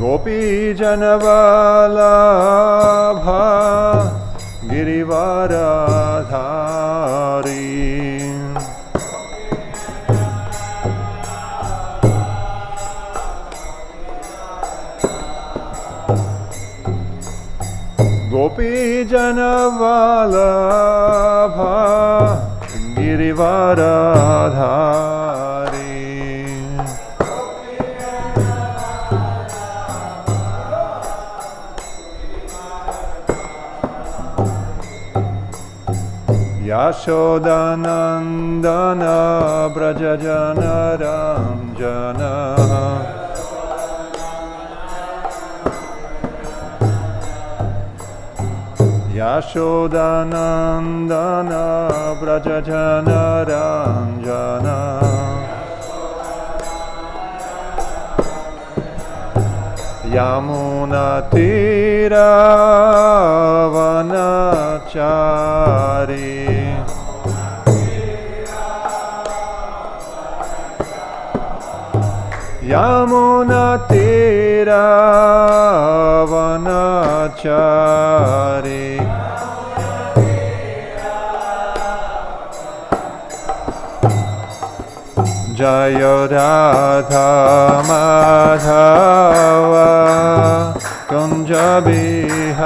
Gopi Janavalabha Girivaradhari Gopi Janavalabha Girivaradhari Yashodanandana Brajajana Ranjana Yashodanandana Brajajana Ranjana Yamuna Tira Vanachari Yamuna Tira Vanachari Jaya Radha Madhava Kunja Bihari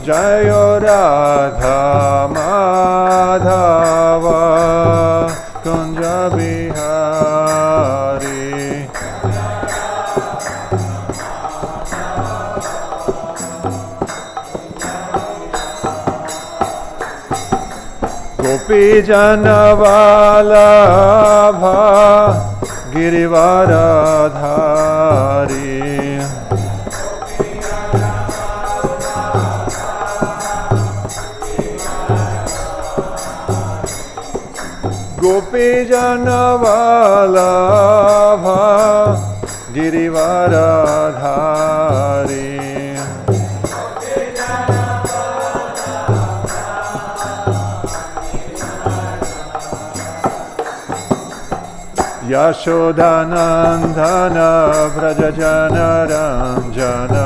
Jaya Radha Madhava Kunja Bihari Gopi Janavalabha Girivaradhari Gopi Janavalabha Girivaradhari Yashodanandana Brajajana Ranjana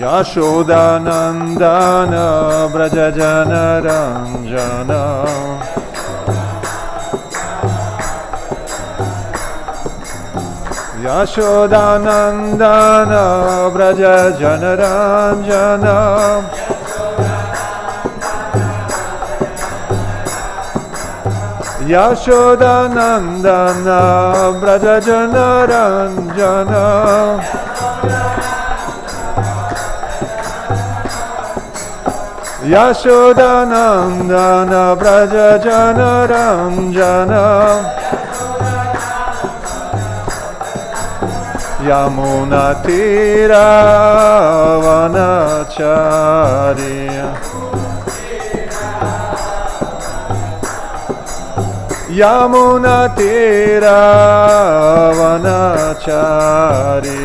Yashodanandana Brajajana Ranjana Yashodanandana Brajajana Ranjana Yashodanandana Brajajana Ranjana Yashodanandana Brajajana Ranjana Yamuna Tira Vanachari Yamuna Tira Vanachari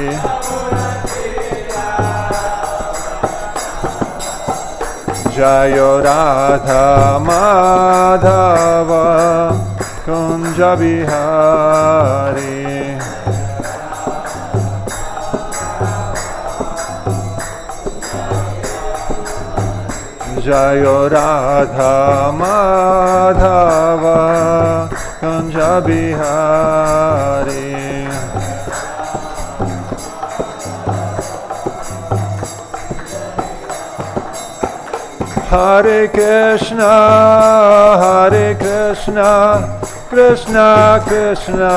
Jaya Radha Madhava Kunja Bihari Jaya Radha Madhava Kunja Bihari Hare Krishna, Krishna Krishna,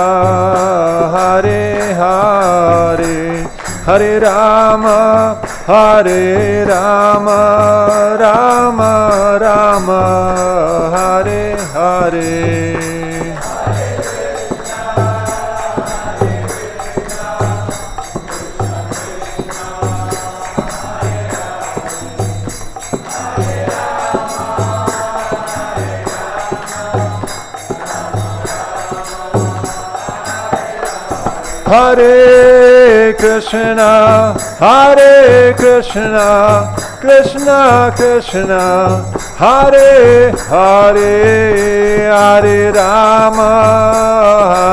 Hare Hare, Hare Rama, Rama Rama, Hare Hare. Hare Krishna, Hare Krishna, Krishna Krishna, Hare Hare, Hare Rama,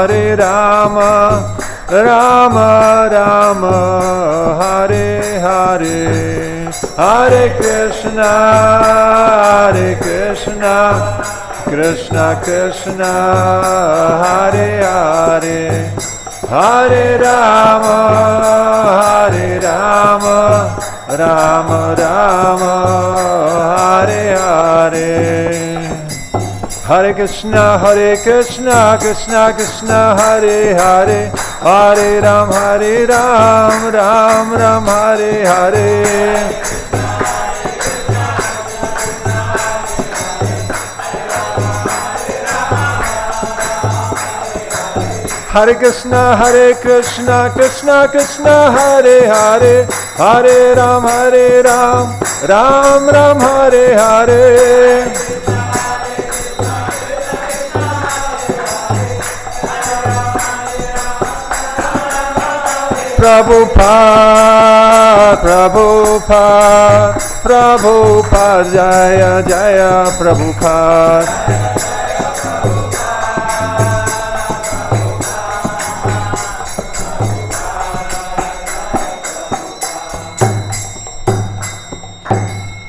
Hare Rama, Rama Rama, Hare Hare, Hare Krishna, Hare Krishna, Krishna Krishna, Hare Hare, Hare Rama, Hare Rama, Rama Rama, Hare Hare. Hare Krishna, Krishna Krishna, Hare Hare, Hare Ram, Ram Ram, Hare Hare. Hare Krishna, Krishna Krishna, Hare Hare, Hare Ram, Ram Ram, Hare Hare. Prabhupada, Prabhupada, Prabhupada, Jaya Jaya Prabhupada.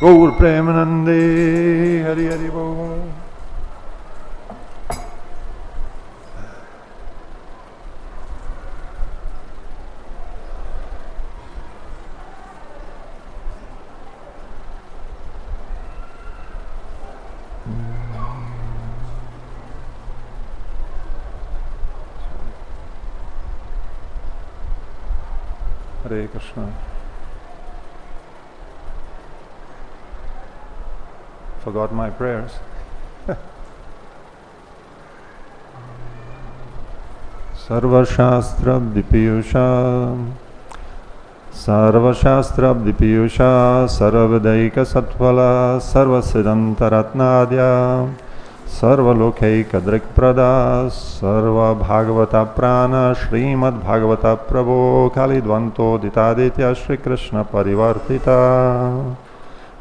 Gaur Premanande, Hari Hari Bol. Hare Krishna. Forgot my prayers. Sarvashastra Dipiyusha, Sarvashastra Dipiyusha, Sarvadaika Satvala, Sarvasiddhantaratnadya, Sarvalokaika Drikprada, Sarva Bhagavata Prana, Srimad Bhagavata Prabhu, Kalidvanto Ditaditya, Shri Krishna Parivartita.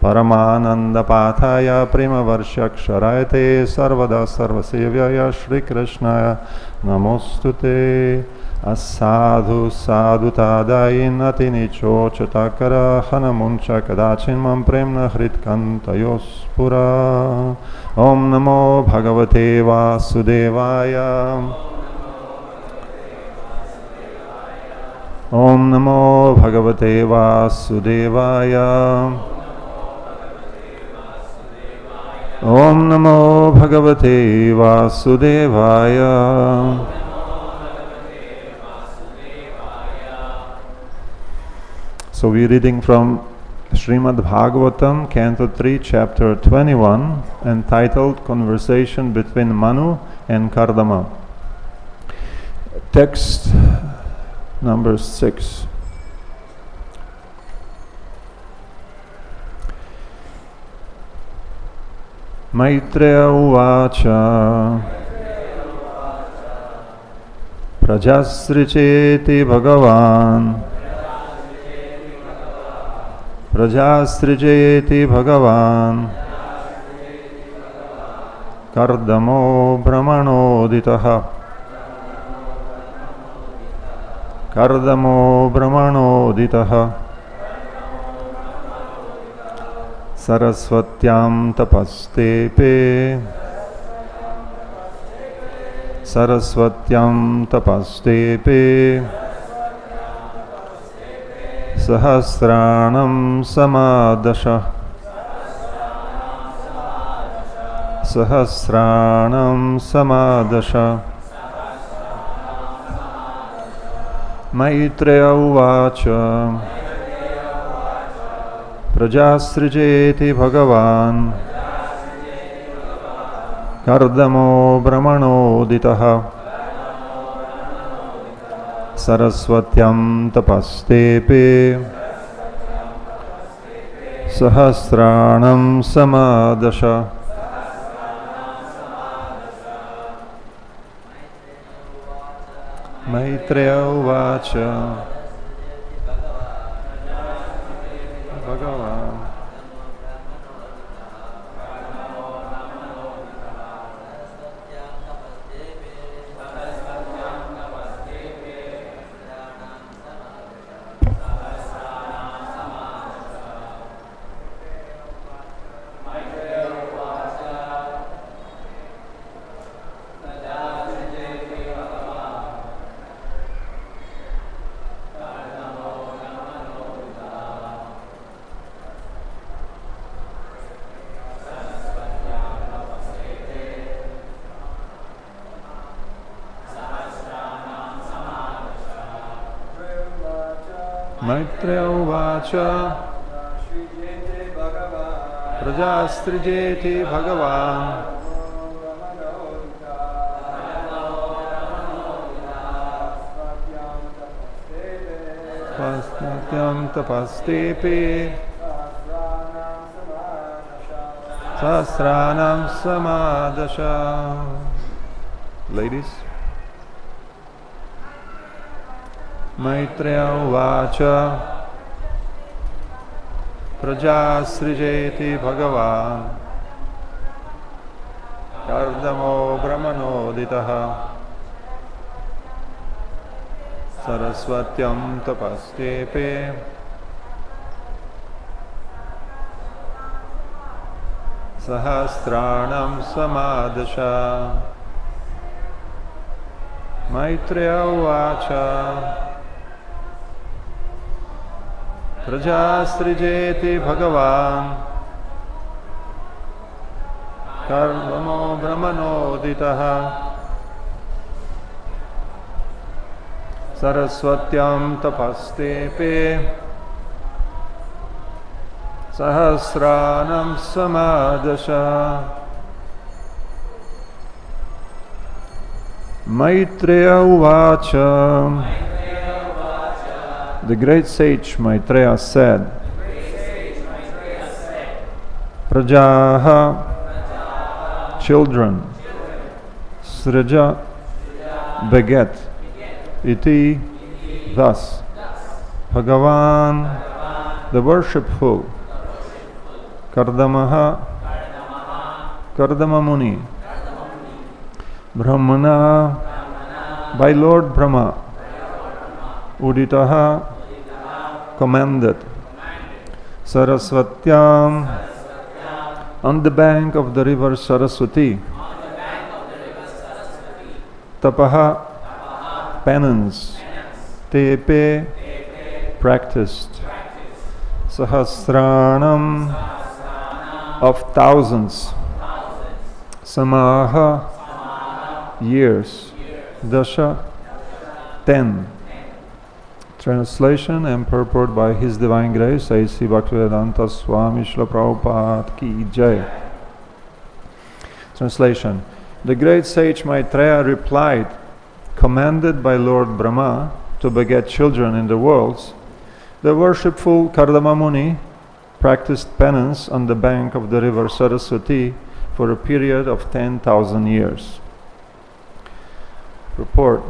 Paramananda Pathaya Prima Varshaksharaite Sarvada Sarvasevyaya Shri Krishnaya Namostute Asadhu Sadhu Tadayin Atinicho Chatakara Hanamuncha Kadachinmam Premna Hritkantayos Pura Om Namo Bhagavate Vasudevaya Om Namo Bhagavate Vasudevaya Om Namo Bhagavate Vasudevaya. So we're reading from Srimad Bhagavatam, Canto 3, Chapter 21, entitled Conversation Between Manu and Kardama. Text number 6. Maitreya uvāca prajāḥ bhagavān prajāḥ bhagavān kardamo brahmaṇoditaḥ sarasvatyāṁ tapas tepe sarasvatyāṁ tapas tepe sahasrāṇāṁ samā daśa sahasrāṇāṁ samā daśa. Maitreya uvāca sṛjeti bhagavān kardamo brahmaṇoditaḥ sarasvatyāṁ tapas tepe sahasrāṇāṁ samā daśa. Maitreya uvāca. Bhagavān. Maitreya uvāca. Prajāḥ sṛjeti bhagavān. sarasvatyāṁ tapas tepe. sahasrāṇāṁ samā daśa. Ladies. Maitreya uvāca. Prajāḥ sṛjeti bhagavān. Kardamo brahmaṇoditaḥ. Sarasvatyāṁ tapas tepe. sahasrāṇāṁ samā daśa. Maitreya uvāca. Prajāḥ sṛjeti bhagavān. Kardamo brahmaṇoditaḥ. Sarasvatyāṁ tapas tepe. sahasrāṇāṁ samā daśa. Maitreya uvāca. The great sage Maitreya said, prajāḥ, children, sṛja, beget, iti, thus, bhagavān, the worshipful, Kardamaḥ, Kardama Muni, brahmaṇā, by Lord Brahmā, uditaḥ, commanded, sarasvatyāṁ, on the bank of the river Sarasvatī, tapaḥ, penance, tepe, practiced, sahasrāṇāṁ, of thousands, samāḥ, years, daśa, 10. Translation and purport by His Divine Grace, A.C. Bhaktivedanta Swami Śrīla Prabhupada Ki Jai. Translation. The great sage Maitreya replied, commanded by Lord Brahmā to beget children in the worlds, the worshipful Kardama Muni practiced penance on the bank of the river Sarasvatī for a period of 10,000 years. Report.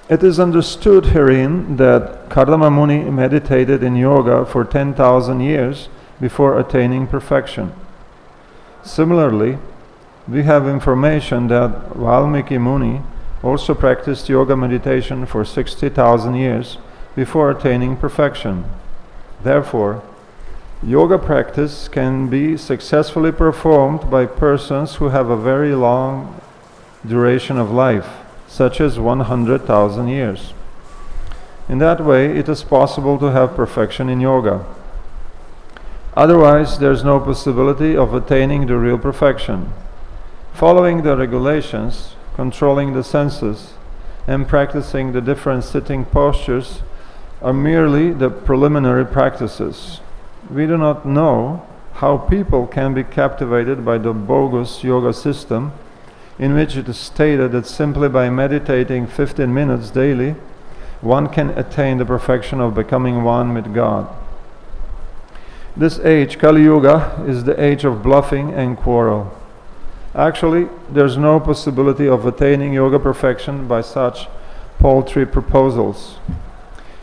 It is understood herein that Kardama Muni meditated in yoga for 10,000 years before attaining perfection. Similarly, we have information that Valmiki Muni also practiced yoga meditation for 60,000 years before attaining perfection. Therefore, yoga practice can be successfully performed by persons who have a very long duration of life, such as 100,000 years. In that way, it is possible to have perfection in yoga. Otherwise, there is no possibility of attaining the real perfection. Following the regulations, controlling the senses, and practicing the different sitting postures are merely the preliminary practices. We do not know how people can be captivated by the bogus yoga system, in which it is stated that simply by meditating 15 minutes daily, one can attain the perfection of becoming one with God. This age, Kali Yuga, is the age of bluffing and quarrel. Actually, there's no possibility of attaining yoga perfection by such paltry proposals.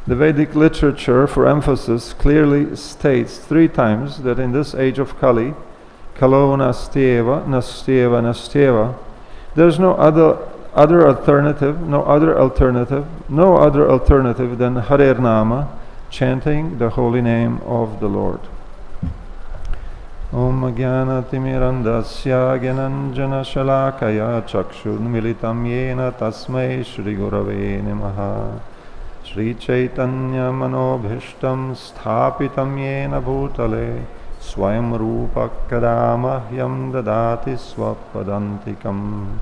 The Vedic literature, for emphasis, clearly states 3 times that in this age of Kali, Kalo nastyeva, nastyeva, nastyeva, there's no other alternative than Harer Nama, chanting the holy name of the Lord. Om Jnana Timirandasya Gyananjana Shalakaya Chakshurmilitam Yena Tasmai Shri Gurave Namaha. Shri Chaitanya Manobhishtam Sthapitam Yena Bhutale Swayam Rupa Kadamahyam Dadati Swapadantikam.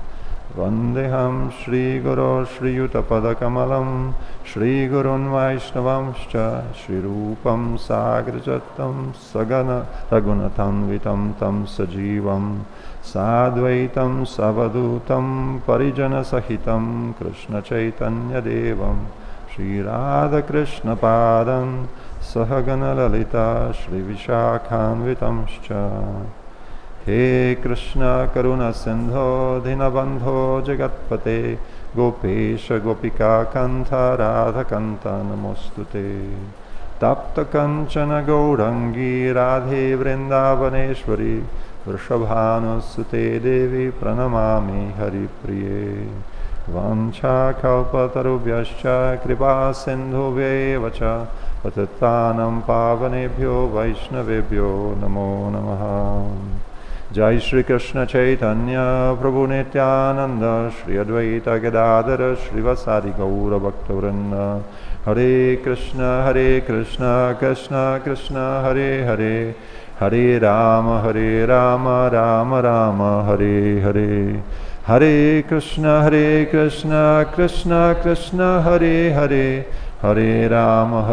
Vandeham Shri Guru Shri Yutapada Kamalam Shri Gurun Vaishnavamscha Shri Rupam Sagrajatam Sagana Ragunatam Vitam Tam Sajivam Sadvaitam Savadutam Parijana Sahitam Krishna Chaitanya Devam Shri Radha Krishna Padam Sahagana Lalita Shri Vishakhan Vitamscha. He Krishna Karuna Sindho Dinabandho Jagatpate Gopesha Gopika Kanta Radha Kanta Namostute Tapta Kanchana Gaurangi Radhe Vrindavaneshwari Vrishabhanusute Devi Pranamami Hari Priye Vancha Kalpatarubhyascha Kripa Sindhuvyevacha Patitanam Pavanebhyo Vaishnavebhyo Namo Namaha. Jai Shri Krishna Chaitanya Prabhu Nityananda Shri Advaita Gadadara Shri Vasadi Gaura Bhaktavrinda. Hare Krishna Krishna Krishna Hare Hare Hare Rama Rama Rama Hare Hare. Hare Krishna Krishna Krishna Hare Hare Hare Rama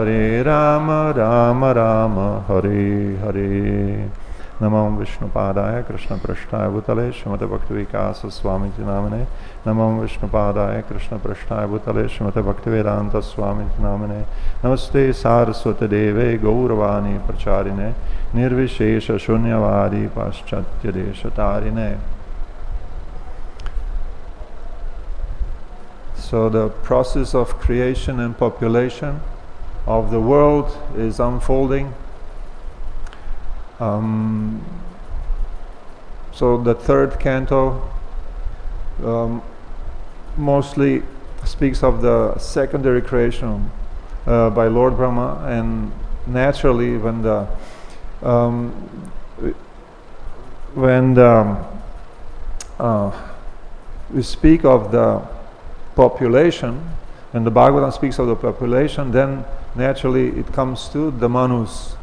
Rama Rama Hare Hare. Namo Vishnupadaya Krishna Prasthaya Bhutale Srimad Bhaktivedanta Swamiti Namane. Namo Vishnupadaya Krishna Prasthaya Bhutale Srimad Bhaktivedanta Swamiti Namane. Namaste Sarasvati Deve Gauravani Pracharine Nirvishesha Shunyavadi Paschatya Deshatarine. So the process of creation and population of the world is unfolding. So the 3rd canto mostly speaks of the secondary creation by Lord Brahmā, and naturally when we speak of the population, when the Bhagavatam speaks of the population, then naturally it comes to the manus.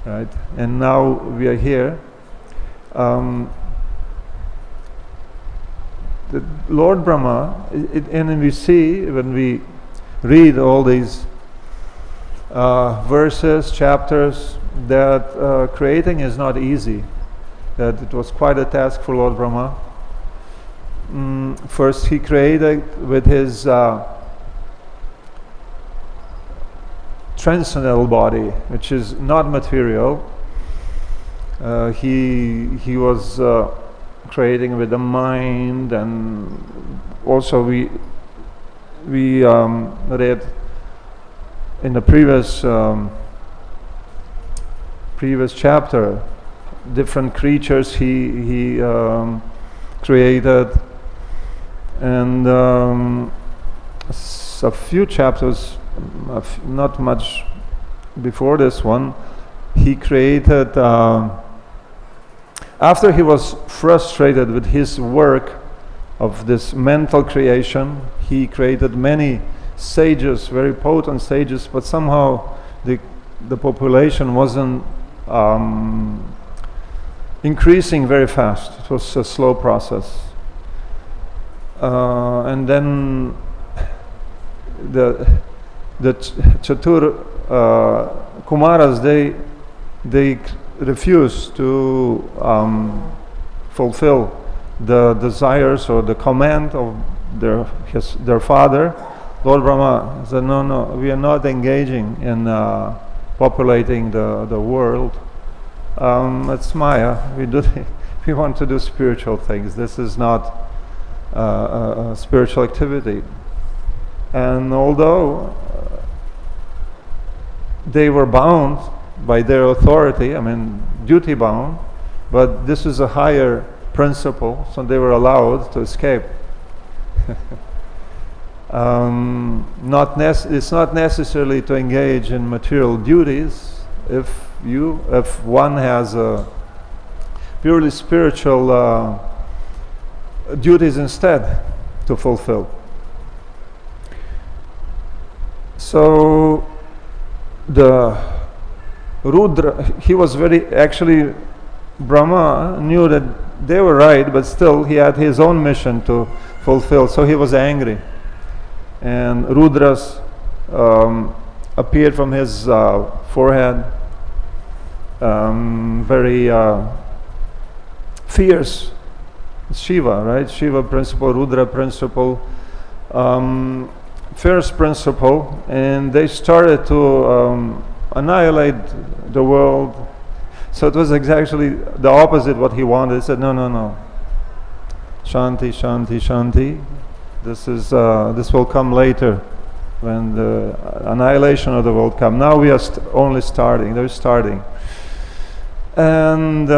Right? And now we are here. The Lord Brahmā, and we see when we read all these verses, chapters, that creating is not easy. That it was quite a task for Lord Brahmā. First, he created with his transcendental body, which is not material. He was creating with the mind, and also we read in the previous chapter different creatures he created, and a few chapters, not much before this one, he created, after he was frustrated with his work of this mental creation, he created many sages, very potent sages, but somehow the population wasn't increasing very fast. It was a slow process. And then the Chatur Kumaras, they refused to fulfill the desires or the command of their father. Lord Brahmā said, no, we are not engaging in populating the world. It's Maya. If we want to do spiritual things. This is not a spiritual activity. And although they were bound by their authority, I mean duty bound, but this is a higher principle, so they were allowed to escape. It's not necessarily to engage in material duties if one has a purely spiritual duties instead to fulfill. So the Rudra, he was actually Brahma knew that they were right, but still he had his own mission to fulfill, so he was angry. And Rudras appeared from his forehead, very fierce. Shiva, right? Shiva principle, Rudra principle, fierce principle, and they started to annihilate the world. So it was exactly the opposite what he wanted. He said, no. Shanti, shanti, shanti. This will come later when the annihilation of the world comes. Now we are only starting. They're starting. And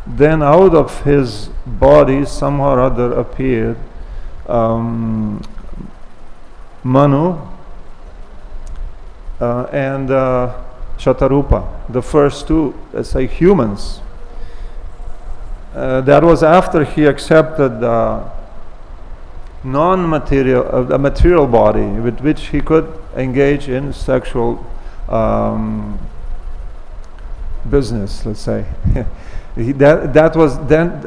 then out of his body somehow or other appeared Manu and Shatarupa, the first two, let's say, humans. That was after he accepted non-material, a material body with which he could engage in sexual business, let's say. That was then,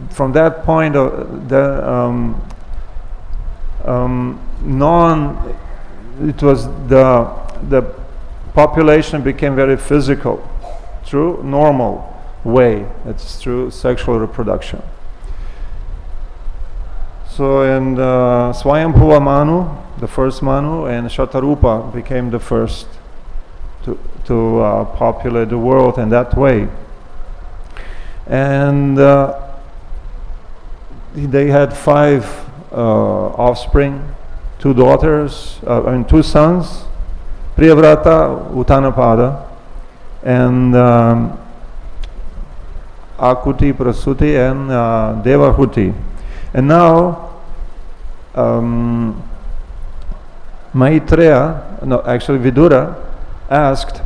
from that point, it was the population became very physical, through normal way. It's through sexual reproduction. So in Swayambhuva Manu, the first Manu, and Shatarupa became the first to populate the world in that way. And they had 5 offspring, 2 daughters, 2 sons, Priyavrata, Uttanapada, and Akuti, Prasuti, and Devahuti. And now Maitreya, no, actually Vidura, asked,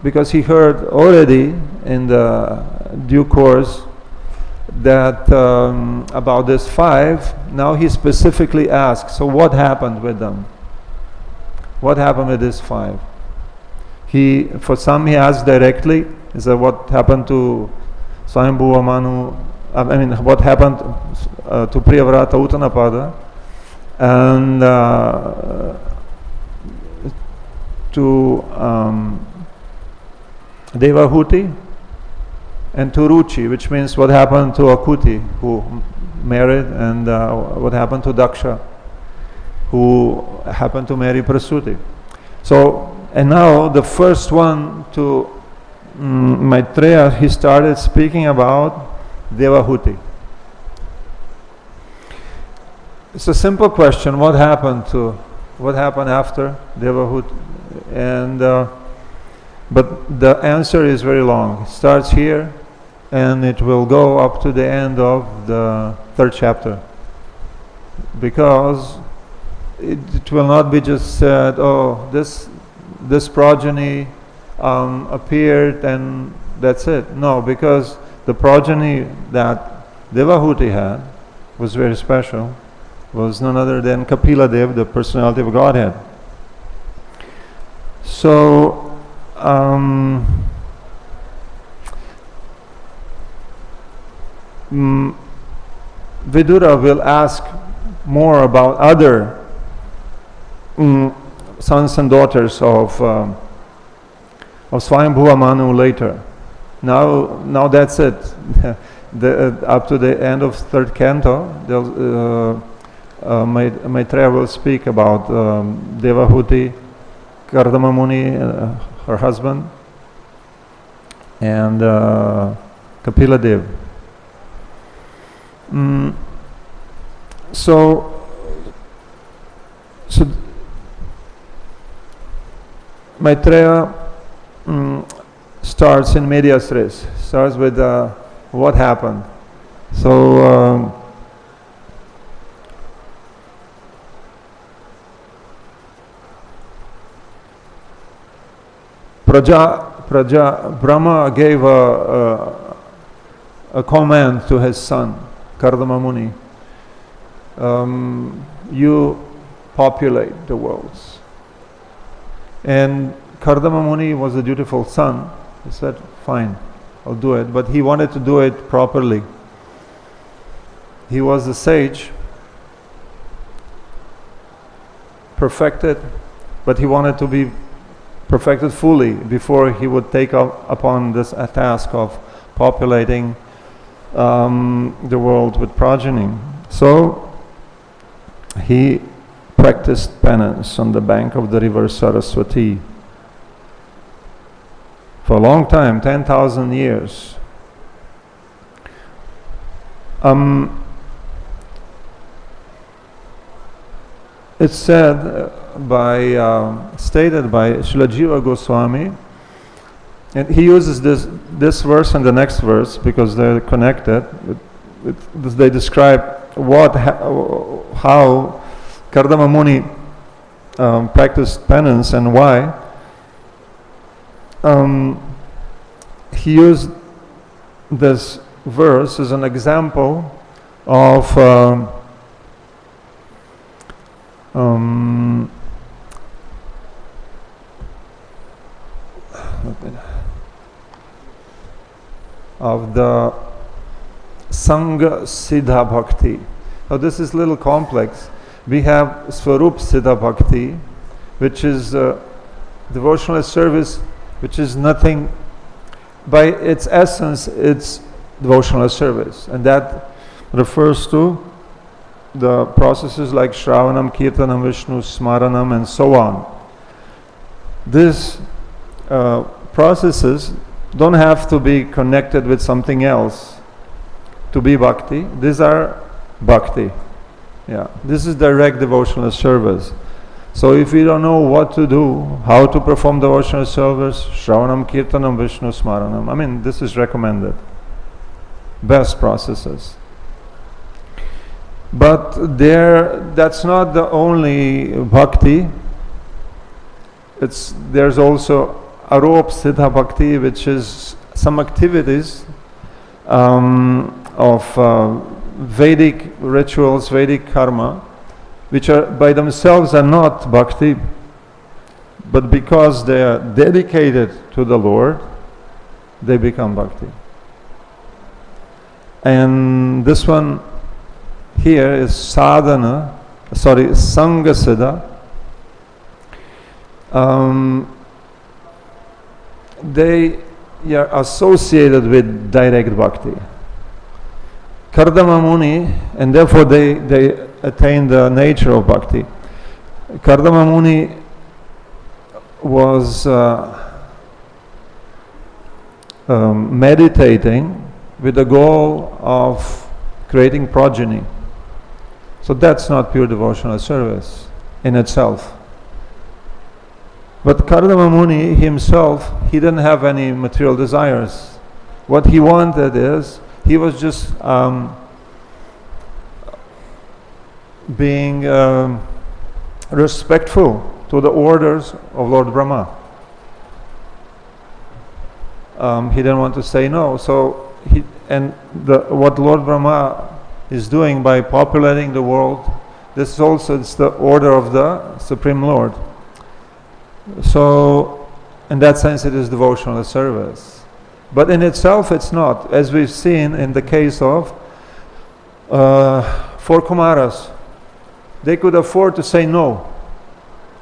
because he heard already in the due course that about this 5, now he specifically asked, so what happened with them? What happened with this 5? For some he asked directly, is that what happened to Swayambhuva Manu, what happened to Priyavrata Uttanapada, and to Devahuti, and to Ruchi, which means what happened to Akuti, who married, and what happened to Daśa, who happened to marry Prasuti. So, and now the first one to Maitreya, he started speaking about Devahuti. It's a simple question. What happened after Devahuti? And but the answer is very long. It starts here, and it will go up to the end of the 3rd chapter. Because it will not be just said, oh, this progeny appeared and that's it. No, because the progeny that Devahuti had was very special, was none other than Kapila Dev, the personality of Godhead. So Vidura will ask more about other sons and daughters of Swayambhuva Manu later. Now that's it. Up to the end of 3rd canto, Maitreya will speak about Devahuti, Kardama Muni, her husband, and Kapila Dev. So Maitreya starts in medias res, starts with what happened. So Brahma gave a command to his son, Kardama Muni. You populate the worlds. And Kardama Muni was a dutiful son. He said, fine, I'll do it. But he wanted to do it properly. He was a sage, perfected, but he wanted to be perfected fully before he would take up upon this task of populating the world with progeny. So he practiced penance on the bank of the river Sarasvatī for a long time, 10,000 years. It's said stated by Srila Jiva Goswami, and he uses this verse and the next verse because they're connected. They describe how Kardama Muni practiced penance and why. He used this verse as an example of the Sangha Siddha Bhakti. Now this is a little complex. We have Swarup Siddha Bhakti, which is devotional service, which is nothing, by its essence, it's devotional service. And that refers to the processes like Shravanam, Kirtanam, Vishnu, Smaranam, and so on. These processes don't have to be connected with something else to be bhakti. These are bhakti. Yeah, this is direct devotional service. So if we don't know what to do, how to perform devotional service, Shravanam, Kirtanam, Vishnu, Smaranam, I mean, this is recommended. Best processes. But that's not the only bhakti. There's also Arop Siddha Bhakti, which is some activities of Vedic rituals, Vedic karma, which are by themselves are not bhakti, but because they are dedicated to the Lord, they become bhakti. And this one here is Sangha Siddha. They are associated with direct bhakti. Kardama Muni, and therefore they attain the nature of bhakti. Kardama Muni was meditating with the goal of creating progeny. So that's not pure devotional service in itself. But Kardama Muni himself, he didn't have any material desires. What he wanted is, he was just being respectful to the orders of Lord Brahmā. He didn't want to say no. So what Lord Brahmā is doing by populating the world, this is also it's the order of the Supreme Lord. So, in that sense, it is devotional service. But in itself, it's not. As we've seen in the case of 4 Kumaras, they could afford to say no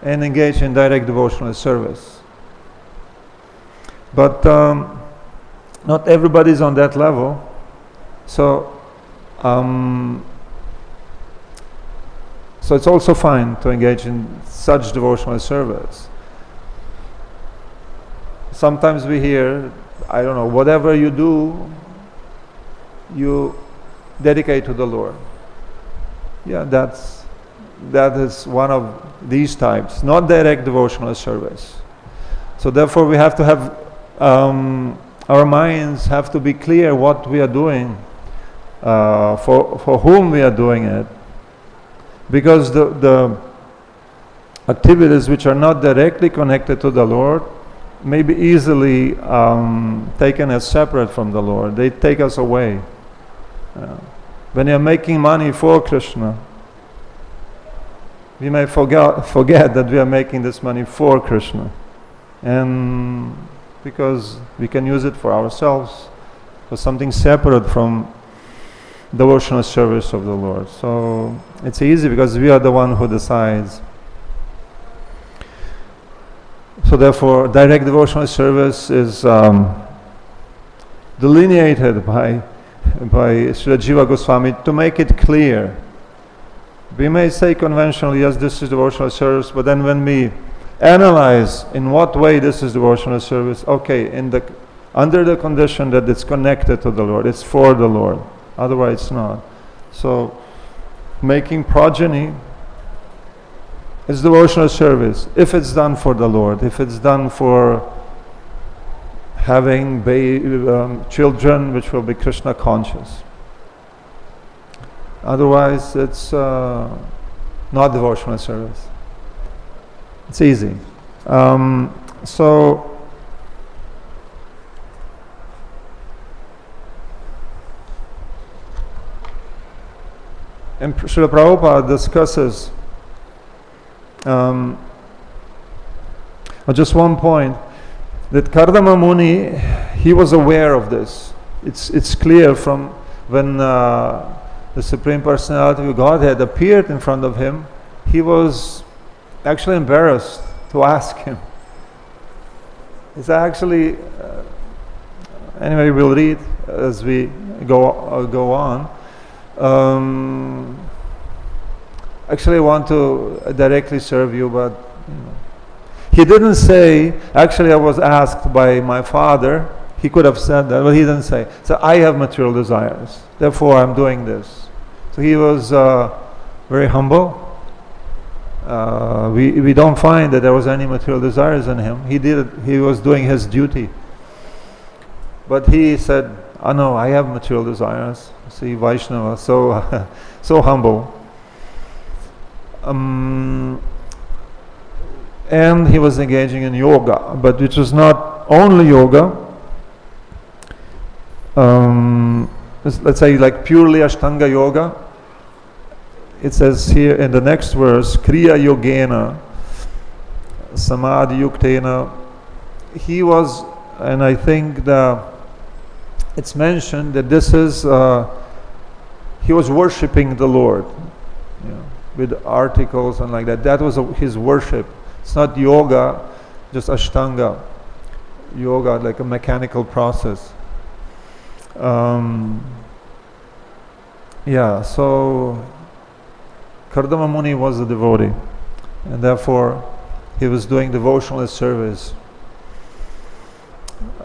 and engage in direct devotional service. But not everybody's on that level. So it's also fine to engage in such devotional service. Sometimes we hear I don't know, whatever you do, you dedicate to the Lord. Yeah, that is one of these types, not direct devotional service. So therefore we have to have, our minds have to be clear what we are doing, for whom we are doing it. Because the activities which are not directly connected to the Lord may be easily taken as separate from the Lord. They take us away. When you're making money for Krishna, we may forget that we are making this money for Krishna. And because we can use it for ourselves, for something separate from devotional service of the Lord. So it's easy because we are the one who decides. So therefore, direct devotional service is delineated by Srila Jiva Goswami to make it clear. We may say conventionally, yes, this is devotional service, but then when we analyze in what way this is devotional service, okay, under the condition that it's connected to the Lord, it's for the Lord, otherwise it's not. So making progeny is devotional service if it's done for the Lord, if it's done for having children which will be Krishna conscious. Otherwise it's not devotional service. It's easy. So and Srila Prabhupada discusses just one point, that Kardama Muni, he was aware of this. It's clear from when the Supreme Personality of Godhead appeared in front of him, he was actually embarrassed to ask him. It's actually, anyway, we'll read as we go on. Actually, I want to directly serve you, but he didn't say, actually I was asked by my father. He could have said that, but he didn't say. So I have material desires, therefore I'm doing this. So he was very humble. We don't find that there was any material desires in him. He was doing his duty. But he said, "Oh no, I have material desires." See, Vaishnava, so humble. And he was engaging in yoga, but which was not only yoga. Let's say like purely Ashtanga yoga. It says here in the next verse, Kriya Yogena, Samadhi Yuktena. He was, and I think it's mentioned that this is, he was worshipping the Lord, with articles and like that. That was his worship. It's not yoga, just Ashtanga yoga, like a mechanical process. So Kardama Muni was a devotee, and therefore he was doing devotional service.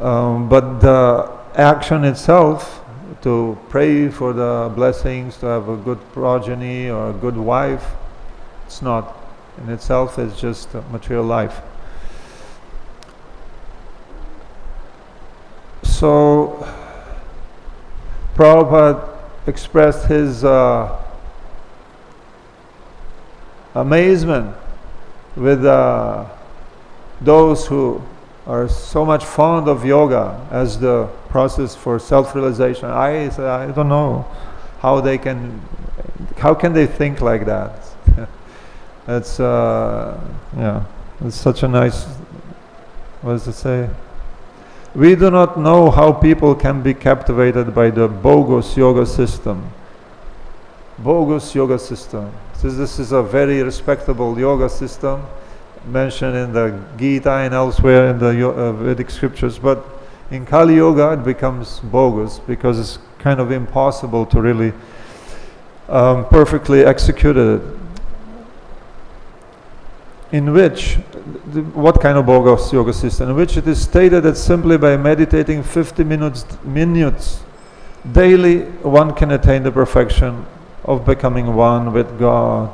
But the action itself, to pray for the blessings, to have a good progeny or a good wife, it's not in itself, it's just a material life. So Prabhupada expressed his amazement with those who are so much fond of yoga as the process for self-realization. I don't know how can they think like that. It's it's such a nice, what does it say? We do not know how people can be captivated by the bogus yoga system. Bogus yoga system. So this is a very respectable yoga system mentioned in the Gita and elsewhere in the Vedic scriptures, but in Kali Yoga it becomes bogus because it's kind of impossible to really perfectly execute it. In which what kind of yoga system? In which it is stated that simply by meditating 50 minutes daily, one can attain the perfection of becoming one with God.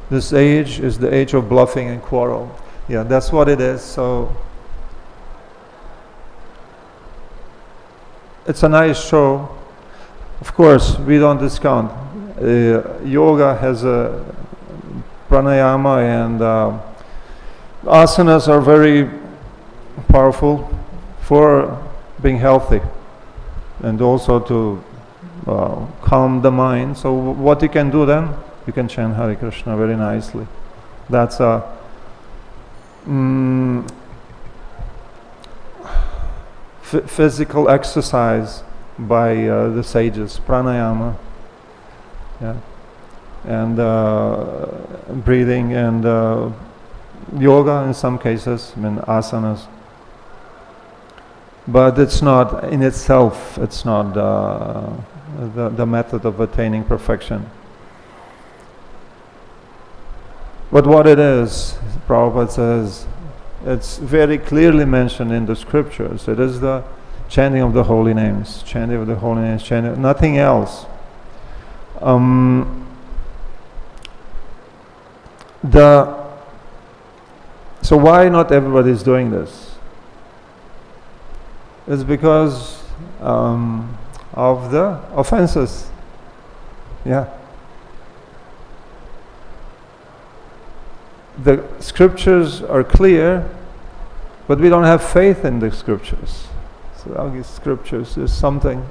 This age is the age of bluffing and quarrel. Yeah, that's what it is. So it's a nice show. Of course, we don't discount. Yoga has a pranayama, and asanas are very powerful for being healthy and also to calm the mind. So what you can do then? You can chant Hare Krishna very nicely. That's a physical exercise by the sages, pranayama, yeah, and breathing, and yoga in some cases, I mean asanas. But it's not in itself, it's not the method of attaining perfection. But what it is, Prabhupada says, it's very clearly mentioned in the scriptures. It is the chanting of the holy names, chanting of the holy names, chanting, nothing else. So why not everybody is doing this? It's because of the offenses. Yeah. The scriptures are clear, but we don't have faith in the scriptures. So the scriptures is something.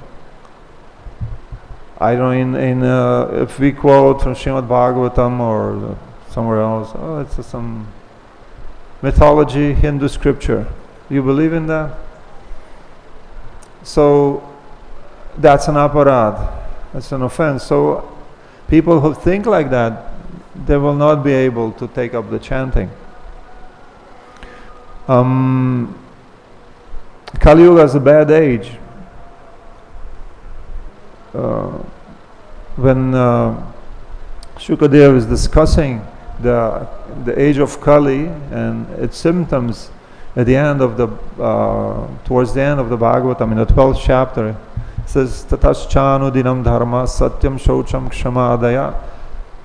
I don't know, if we quote from Srimad Bhagavatam or somewhere else, oh, it's some mythology, Hindu scripture. You believe in that? So that's an aparad, that's an offense. So people who think like that, they will not be able to take up the chanting. Kali Yuga is a bad age. When Shukadeva is discussing the age of Kali and its symptoms at the end of the towards the end of the Bhagavatam, in the 12th chapter, it says Tataschanu dinam dharma satyam shaucham kshamadaya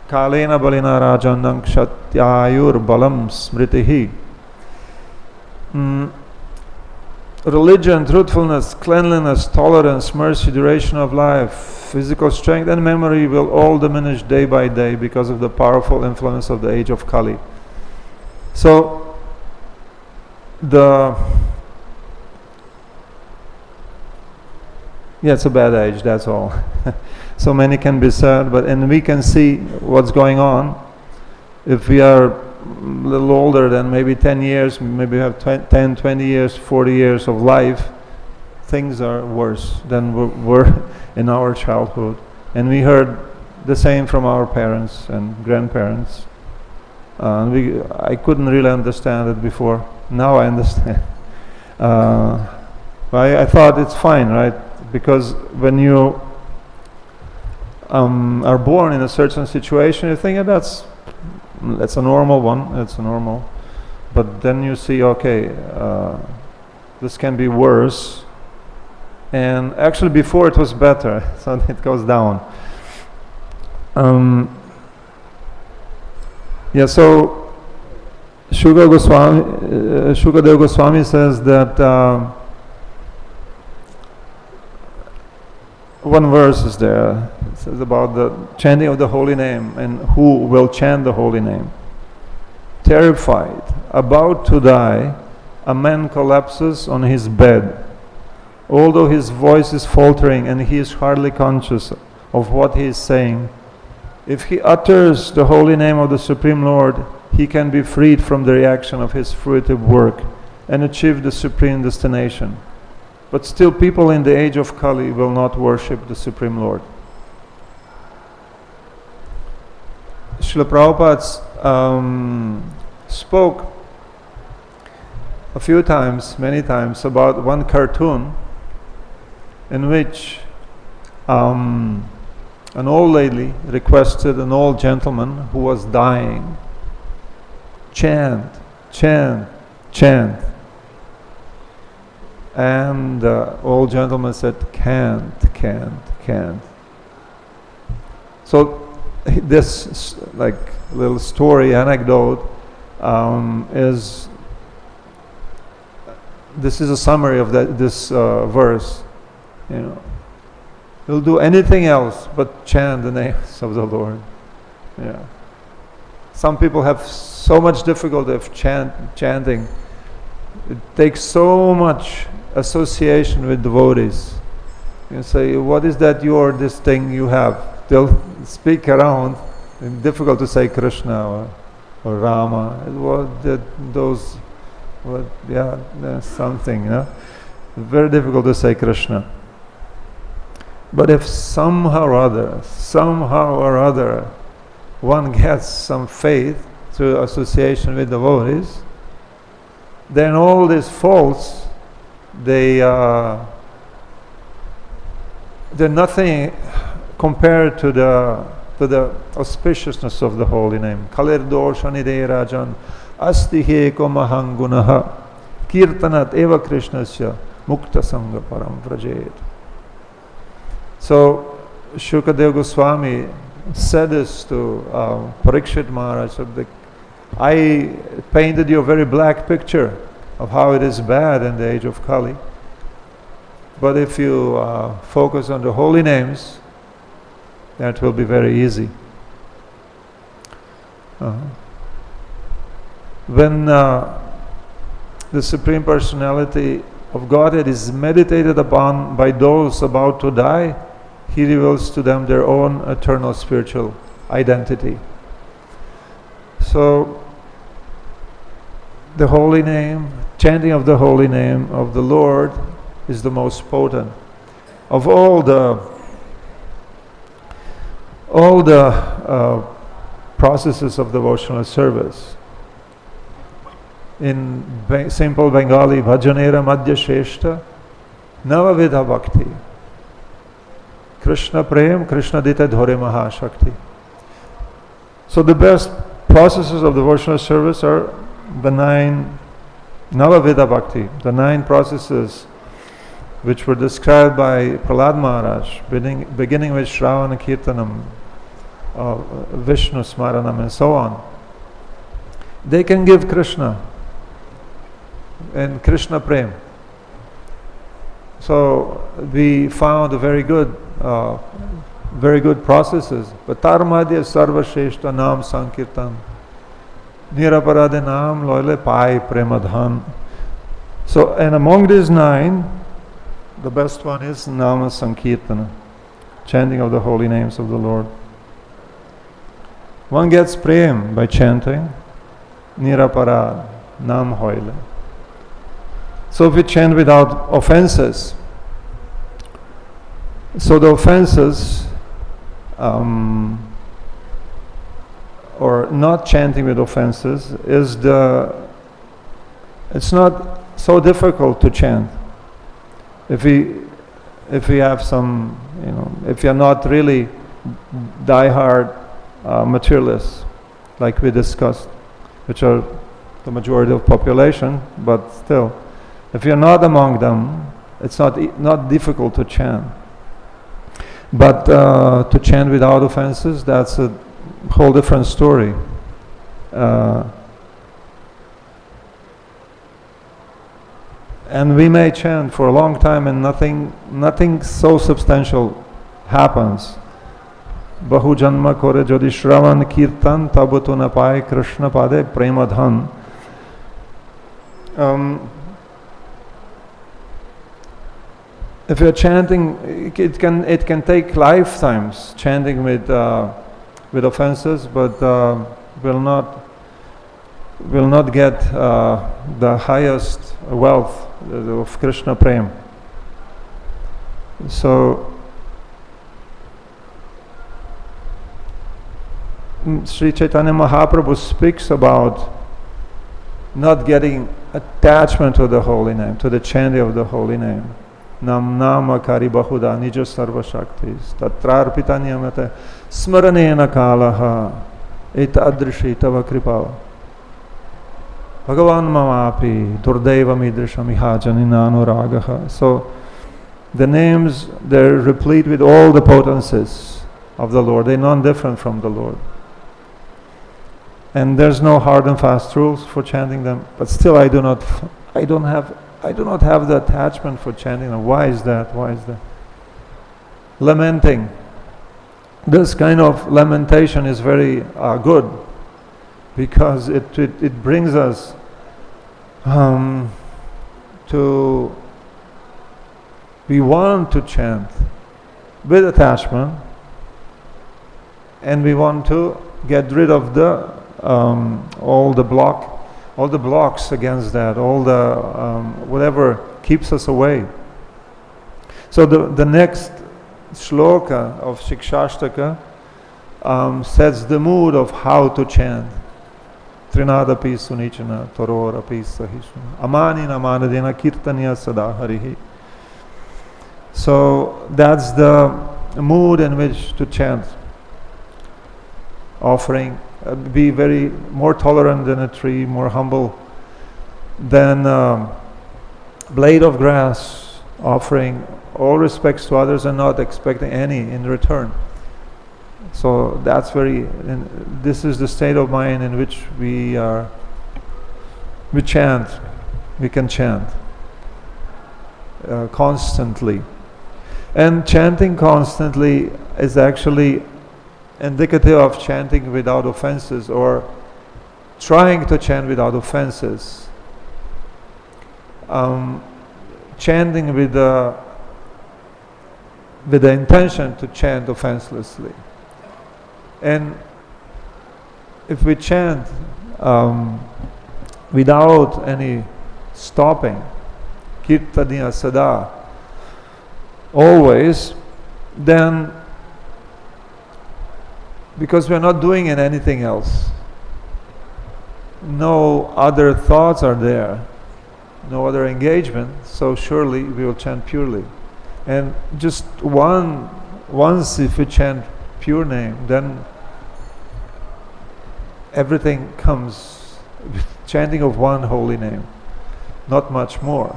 kalena balina rajanam kshatyayur balam smritihi. Religion, truthfulness, cleanliness, tolerance, mercy, duration of life, physical strength and memory will all diminish day by day because of the powerful influence of the age of Kali. So it's a bad age, that's all. So many can be said, and we can see what's going on. If we are a little older than maybe 10 years, maybe we have 10, 20 years, 40 years of life, things are worse than were in our childhood. And we heard the same from our parents and grandparents. I couldn't really understand it before. Now I understand. I thought it's fine, right? Because when you are born in a certain situation, you think that's a normal one, it's a normal. But then you see, okay, this can be worse. And actually before it was better, so it goes down. So Shukadeva Goswami says that one verse is there. It says about the chanting of the holy name and who will chant the holy name. Terrified, about to die, a man collapses on his bed. Although his voice is faltering and he is hardly conscious of what he is saying, if he utters the holy name of the Supreme Lord, he can be freed from the reaction of his fruitive work and achieve the supreme destination. But still people in the age of Kali will not worship the Supreme Lord. Srila Prabhupada spoke a few times, many times, about one cartoon in which an old lady requested an old gentleman who was dying chant, chant, chant. And the old gentleman said, can't. So this like little story, anecdote, is this is a summary of this verse. You know, he'll do anything else but chant the names of the Lord. Yeah. Some people have so much difficulty of chanting. It takes so much association with devotees. You say, what is that this thing you have? They'll speak around. It's difficult to say Krishna or Rama. There's something, you know. Very difficult to say Krishna. But if somehow or other, one gets some faith through association with devotees, then all these faults, they're nothing compared to the auspiciousness of the holy name. Kalir dosha nidhe rajan asti heko mahangunaha kirtanat eva krishnasya mukta sangha param vrajet. So Shukadeva Goswami said this to Parikshit Maharaj. I painted you a very black picture of how it is bad in the age of Kali. But if you focus on the holy names, then it will be very easy. When the Supreme Personality of Godhead is meditated upon by those about to die, He reveals to them their own eternal spiritual identity. So, the holy name, chanting of the holy name of the Lord is the most potent. Of all the processes of devotional service, in simple Bengali, bhajanera madhya sheshta navavidha bhakti. Krishna prem, Krishna dita dhore mahashakti. So the best processes of devotional service are the 9 Navavidha Bhakti, the 9 processes which were described by Prahlad Maharaj, beginning with Shravana Kirtanam, Vishnu Smaranam and so on. They can give Krishna and Krishna Prem. So we found a very good processes. Patarmadya sarvasheshta nam sankirtan niraparade nam loile pai premadhan. So, and among these 9, the best one is nama sankirtana, chanting of the holy names of the Lord. One gets prem by chanting niraparad nam hoile. So if we chant without offenses, so the offenses, or not chanting with offenses, it's not so difficult to chant. If we have some, if you're not really die-hard materialists, like we discussed, which are the majority of population, but still, if you're not among them, it's not difficult to chant. But to chant without offenses, that's a whole different story. And we may chant for a long time and nothing so substantial happens. Bahu janma kore jodi shravan kirtan tabutu na pai Krishna pade premadhan. If you're chanting, it can take lifetimes chanting with offenses, but will not get the highest wealth of Krishna Prem. So Sri Chaitanya Mahaprabhu speaks about not getting attachment to the holy name, to the chanting of the holy name. Nam nama kari bahuda nija sarva shaktis tatrarpita niyamate smaranena kalaha eta adrishi tava kripa. Bhagavān mamapi durdeva midrishamiha janinanuragaha. So the names, they're replete with all the potencies of the Lord. They're non-different from the Lord. And there's no hard and fast rules for chanting them. But still, I do not have the attachment for chanting them. Why is that? Why is that? Lamenting. This kind of lamentation is very good, because it brings us to, we want to chant with attachment, and we want to get rid of the all the blocks against that, all the whatever keeps us away. So the next shloka of Shikshashtaka sets the mood of how to chant. Trinadapi sunichana tororapi sahishana amani namanadena kirtaniya sada harihi. So that's the mood in which to chant. Offering, be very more tolerant than a tree, more humble than blade of grass, offering all respects to others and not expecting any in return. So that's this is the state of mind in which we can chant constantly. And chanting constantly is actually indicative of chanting without offenses, or trying to chant without offenses. Chanting with the intention to chant offenselessly. And if we chant without any stopping, kirtaniya sada, always, then because we are not doing anything else, no other thoughts are there, no other engagement, so surely we will chant purely. And just once if we chant pure name, then everything comes with chanting of one holy name, not much more.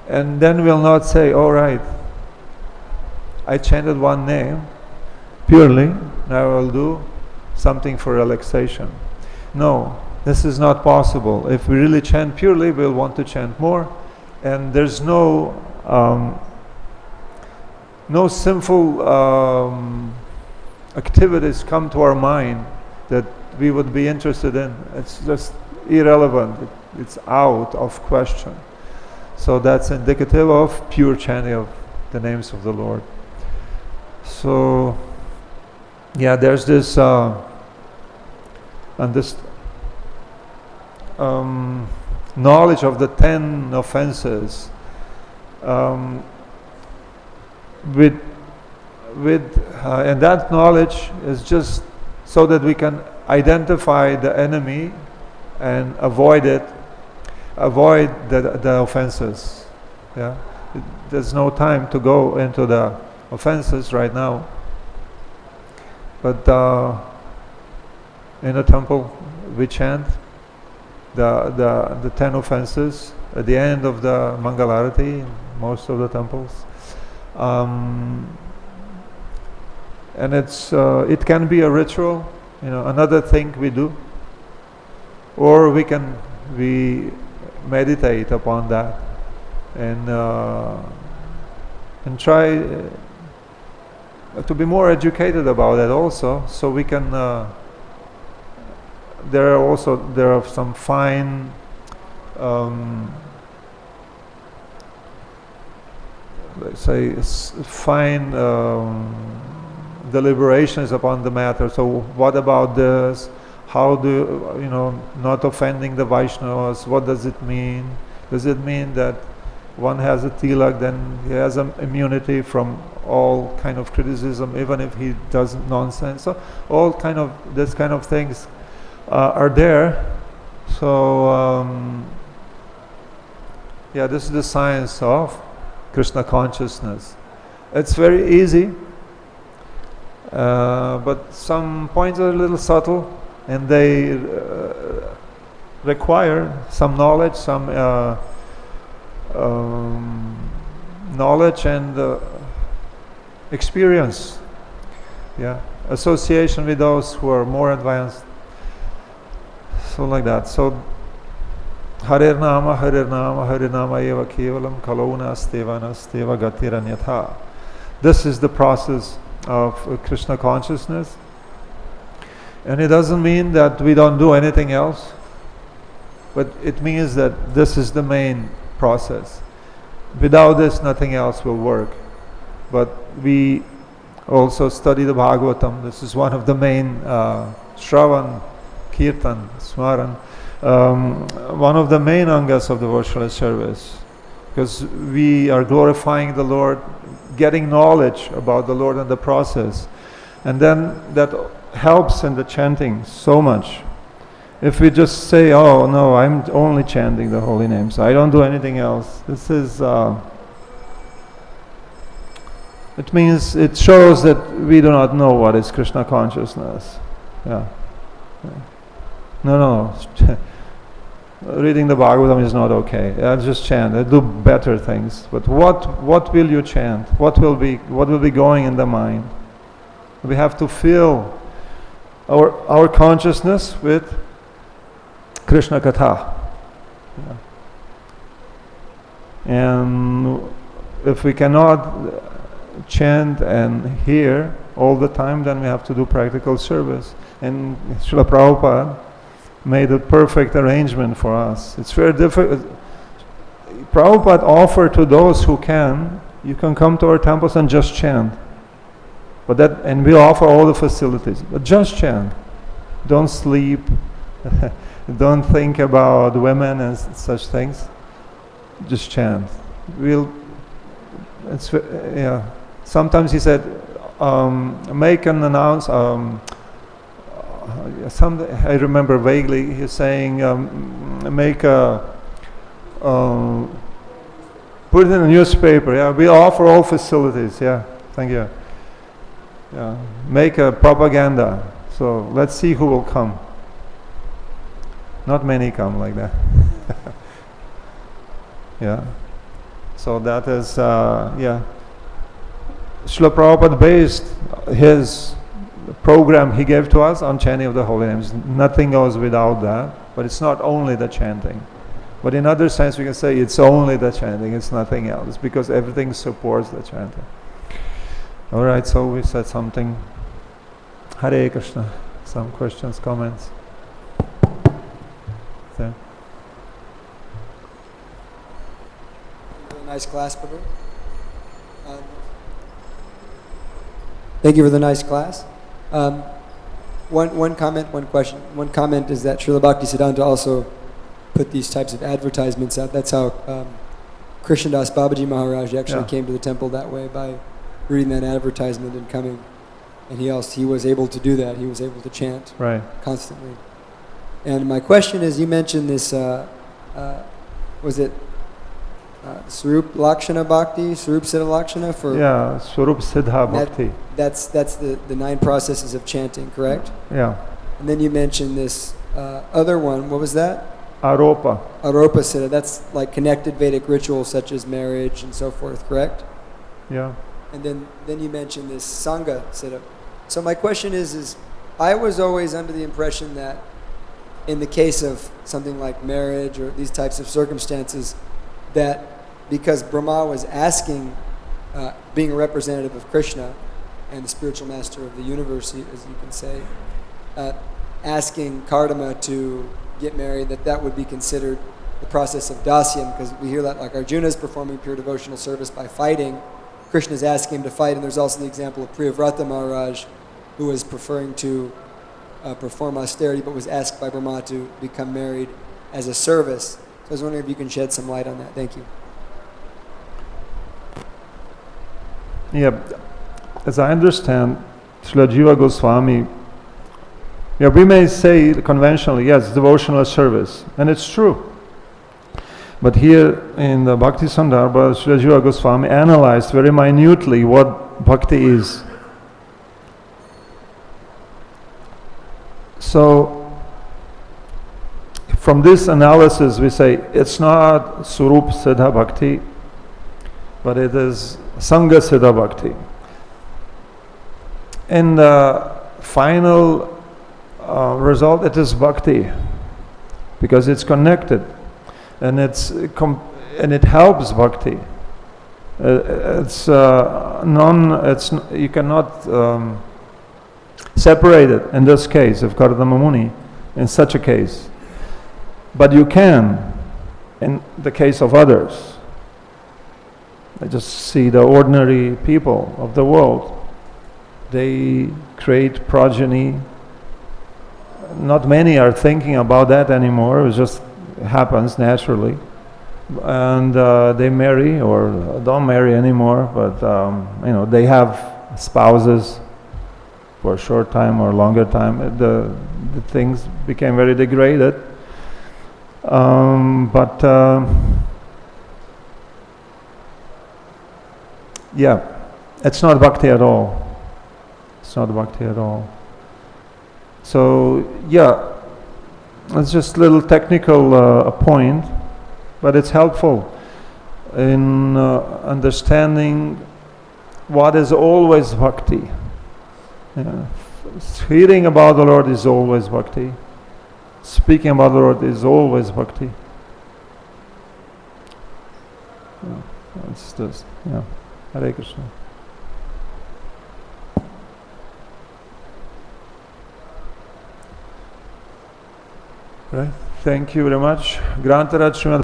And then we'll not say, all right, I chanted one name purely, now I'll do something for relaxation. No, this is not possible. If we really chant purely, we'll want to chant more, and there's no sinful activities come to our mind that we would be interested in. It's just irrelevant. It's out of question. So that's indicative of pure chanting of the names of the Lord. So, yeah, there's this knowledge of the 10 offenses. And that knowledge is just so that we can identify the enemy and avoid the offenses. Yeah, there's no time to go into the offenses right now. But in a temple, we chant the 10 offenses at the end of the Mangalarati in most of the temples. And it can be a ritual, another thing we do, or we meditate upon that and try to be more educated about it also, so we can. There are some fine let's say fine deliberations upon the matter. So what about this? How do not offending the Vaishnavas? What does it mean? Does it mean that one has a tilak, then he has an immunity from all kind of criticism, even if he does nonsense? So all this kind of things are there. So yeah, this is the science of Krishna consciousness. It's very easy, but some points are a little subtle, and they require some knowledge, some knowledge and experience. Yeah, association with those who are more advanced. So like that. So Harir Nama eva kevalam kalona steva gatiranyatha. This is the process of Krishna consciousness. And it doesn't mean that we don't do anything else, but it means that this is the main process. Without this, nothing else will work. But we also study the Bhagavatam. This is one of the main Shravan, Kirtan, Smaran, one of the main angas of devotional service, because we are glorifying the Lord, getting knowledge about the Lord and the process, and then that helps in the chanting so much. If we just say, oh no, I'm only chanting the holy names, I don't do anything else, this is it means, it shows that we do not know what is Krishna consciousness. Yeah. No. Reading the Bhagavatam is not okay. Just chant. Do better things. But what will you chant? What will be going in the mind? We have to fill our consciousness with Krishna Katha. Yeah. And if we cannot chant and hear all the time, then we have to do practical service. And Srila Prabhupada made a perfect arrangement for us. It's very difficult. Prabhupada offered to those who can, you can come to our temples and just chant. And we offer all the facilities. But just chant. Don't sleep. Don't think about women and such things. Just chant. Sometimes he said, make an announcement. I remember vaguely he's saying, put it in a newspaper. Yeah, we offer all facilities. Yeah, thank you. Yeah, make a propaganda. So let's see who will come. Not many come like that. Yeah. So that is Srila Prabhupada based his program he gave to us on chanting of the holy names. Nothing goes without that, but it's not only the chanting. But in other sense we can say it's only the chanting, it's nothing else, because everything supports the chanting. Alright, so we said something. Hare Krishna. Some questions, comments? There. Nice class, Prabhu. Thank you for the nice class. One comment, one question. One comment is that Srila Bhaktisiddhanta also put these types of advertisements out. That's how Krishnadas Babaji Maharaj actually came to the temple that way, by reading that advertisement and coming. And he was able to do that. He was able to chant constantly. And my question is, you mentioned this, was it Swarup Lakshana Bhakti, Swarup Siddha Lakshana for... Yeah, Swarup Siddha Bhakti. That's the 9 processes of chanting, correct? Yeah. And then you mentioned this other one, what was that? Aropa. Aropa Siddha, that's like connected Vedic rituals such as marriage and so forth, correct? Yeah. And then you mentioned this Sangha Siddha. So my question is I was always under the impression that in the case of something like marriage or these types of circumstances, that because Brahma was asking, being a representative of Krishna and the spiritual master of the universe, as you can say, asking Kardama to get married, that would be considered the process of daśa, because we hear that like Arjuna is performing pure devotional service by fighting. Krishna is asking him to fight, and there's also the example of Priyavrata Maharaj, who was preferring to perform austerity, but was asked by Brahma to become married as a service. So I was wondering if you can shed some light on that. Thank you. Yeah, as I understand, Srila Jiva Goswami, we may say conventionally, yes, devotional service, and it's true. But here in the Bhakti Sandarbha, Srila Jiva Goswami analyzed very minutely what bhakti is. So, from this analysis we say it's not Surup Siddha Bhakti, but it is Sangha Siddha Bhakti. In the final result, it is Bhakti, because it's connected, and it helps Bhakti. You cannot separate it in this case of Kardama Muni, in such a case. But you can in the case of others. I just see the ordinary people of the world. They create progeny. Not many are thinking about that anymore. It just happens naturally. And they marry or don't marry anymore, but they have spouses for a short time or longer time. The things became very degraded. It's not bhakti at all. It's not bhakti at all. So it's just a little technical point, but it's helpful in understanding what is always bhakti. Hearing about the Lord is always bhakti. Speaking about the Lord is always bhakti. It's just, Hare Krishna. Right. Thank you very much. Grantaraj Srimad